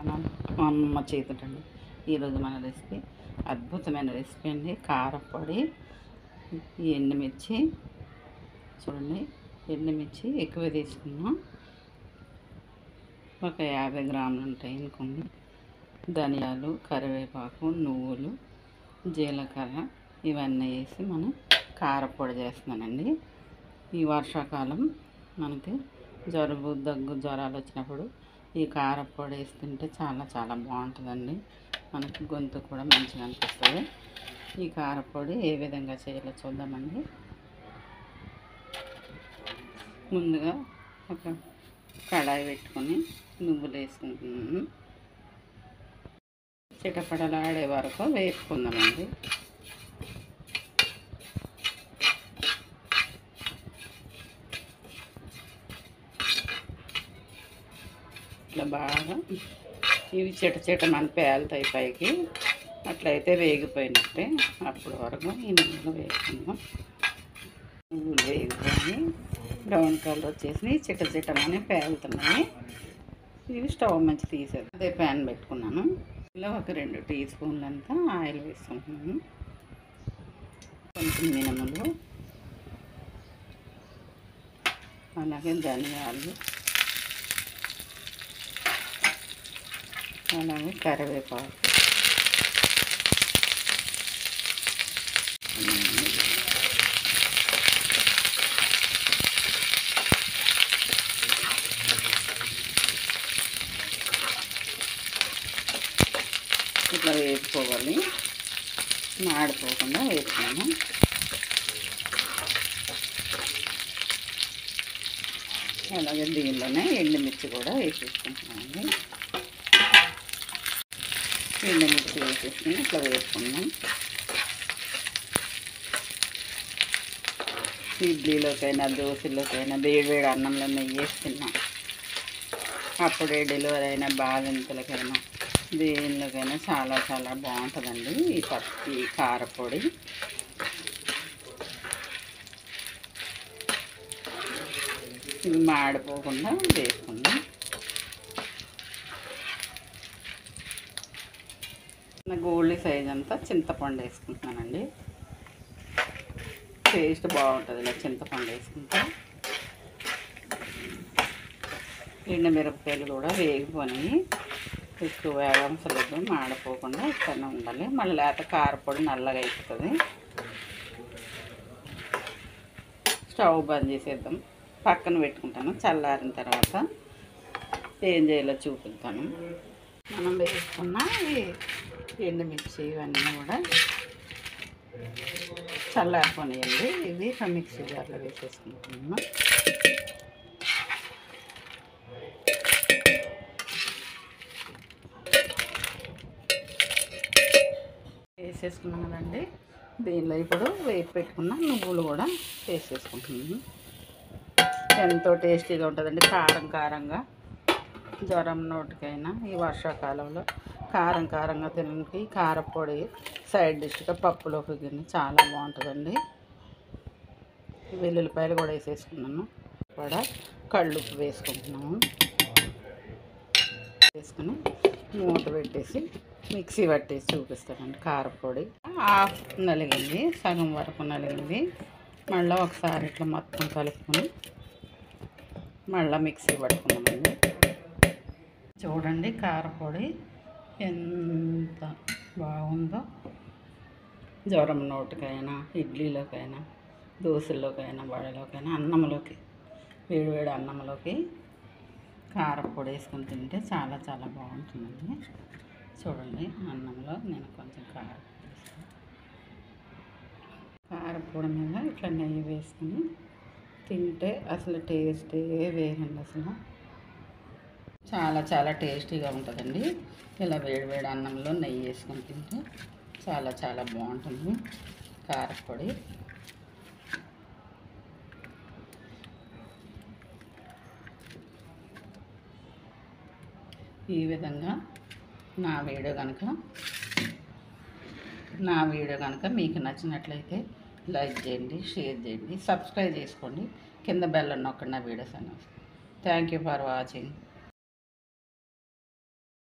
మా అమ్మమ్మ చేతుంటండి. ఈరోజు మన రెసిపీ అద్భుతమైన రెసిపీ అండి. కారపొడి, ఈ ఎండుమిర్చి చూడండి, ఎండుమిర్చి ఎక్కువ తీసుకున్నాం. ఒక 50 గ్రాములు ఉంటాయి అనుకోండి. ధనియాలు, కరివేపాకు, నువ్వులు, జీలకర్ర ఇవన్నీ వేసి మనం కారపొడి చేస్తున్నానండి. ఈ వర్షాకాలం మనకి జలుబు, దగ్గు, జ్వరాలు వచ్చినప్పుడు ఈ కారపొడి వేసి తింటే చాలా చాలా బాగుంటుందండి. మనకి గొంతు కూడా మంచిగా అనిపిస్తుంది. ఈ కారపొడి ఏ విధంగా చేయాలో చూద్దామండి. ముందుగా ఒక కడాయి పెట్టుకొని నువ్వులు వేసుకుంటున్నాను. చిటపటలాడే వరకు వేసుకుందామండి. ఇట్లా బాగా ఇవి చిటమని పేలుతాయి పైకి, అట్లయితే వేగిపోయినట్టే. అప్పటి వరకు ఈ నువ్వులు వేసుకుందాం. నువ్వులు వేగిపోయి బ్రౌన్ కలర్ వచ్చేసి చిటమని పేలుతున్నాయి. ఇవి స్టవ్ మంచి తీసేది. అదే ప్యాన్ పెట్టుకున్నాను. ఇలా ఒక 2 టీ స్పూన్లంతా ఆయిల్ వేసుకుంటున్నాను. కొంచెం మినుములు, అలాగే ధనియాలు, అలాగే కరివేపాకు, ఇట్లా వేసుకోవాలి. మాడిపోకుండా వేసుకున్నాము. అలాగే దీనిలోనే ఎండుమిర్చి కూడా వేసేసుకుంటున్నామండి. ఎండుమిర్చి వేసేసుకుని ఇట్లా వేసుకున్నాం. ఇడ్లీలోకైనా, దోశలోకైనా, వేడి అన్నంలో నెయ్యి వేసుకున్నాం. అప్పుడే డెలివరీ అయిన బాలింతలకైనా దేనిలోకైనా చాలా చాలా బాగుంటుందండి ఈ కారపొడి. ఇది మాడిపోకుండా వేసుకుందాం. గోల్డ్ సైజ్ అంతా చింతపండు వేసుకుంటున్నానండి. టేస్ట్ బాగుంటుంది ఇలా చింతపండు వేసుకుంటే. ఎండుమిరపకాయలు కూడా వేగిపోయి ఎక్కువ వేగంసలేదు, మాడిపోకుండా ఇక్కడనే ఉండాలి. మళ్ళీ లేత కారపొడి నల్లగా అయిపోతుంది. స్టవ్ బంద్ చేసేద్దాం. పక్కన పెట్టుకుంటాను. చల్లారిన తర్వాత ఏం చేయాలో చూపిస్తాను. మనం వేసుకున్న ఎండుమిర్చి ఇవన్నీ కూడా చల్లారిపోయాయండి. ఇది మిక్సీ జార్లో వేసేసుకుంటున్నాను. వేసేసుకున్నాం కదండి. దీనిలో ఇప్పుడు వేసి పెట్టుకున్న నువ్వులు కూడా వేసేసుకుంటున్నాను. ఎంతో టేస్టీగా ఉంటుందండి. కారంగా జ్వరం నోటికైనా ఈ వర్షాకాలంలో కారంగా తినడానికి కారపొడి సైడ్ డిష్గా పప్పులోకి గిన్నె చాలా బాగుంటుందండి. వెల్లుల్లిపాయలు కూడా వేసేసుకున్నాను. కూడా కళ్ళుప్పు వేసుకుంటున్నాము. వేసుకుని మూత పెట్టేసి మిక్సీ పట్టేసి చూపిస్తానండి. కారపొడి హాఫ్ నలిగింది, సగం వరకు నలిగింది. మళ్ళీ ఒకసారి ఇట్లా మొత్తం కలుపుకొని మళ్ళీ మిక్సీ పట్టుకున్నామండి. చూడండి కారపొడి ఎంత బాగుందో. జ్వరం నోటికైనా, ఇడ్లీలోకైనా, దోశల్లోకైనా, వడలోకైనా, అన్నంలోకి, వేడివేడి అన్నంలోకి కారపొడి వేసుకొని తింటే చాలా చాలా బాగుంటుందండి. చూడండి, అన్నంలో నేను కొంచెం కారపొడి మీద ఇట్లా నెయ్యి వేసుకుని తింటే అసలు టేస్టే వేరండి. అసలు చాలా చాలా టేస్టీగా ఉంటుందండి. ఇలా వేడివేడి అన్నంలో నెయ్యి వేసుకొని తింటే చాలా చాలా బాగుంటుంది కారపొడి. ఈ విధంగా నా వీడియో కనుక మీకు నచ్చినట్లయితే లైక్ చేయండి, షేర్ చేయండి, సబ్స్క్రైబ్ చేసుకోండి. కింద బెల్ నొక్కండి నా వీడియోస్ అన్నీ. Thank you for watching.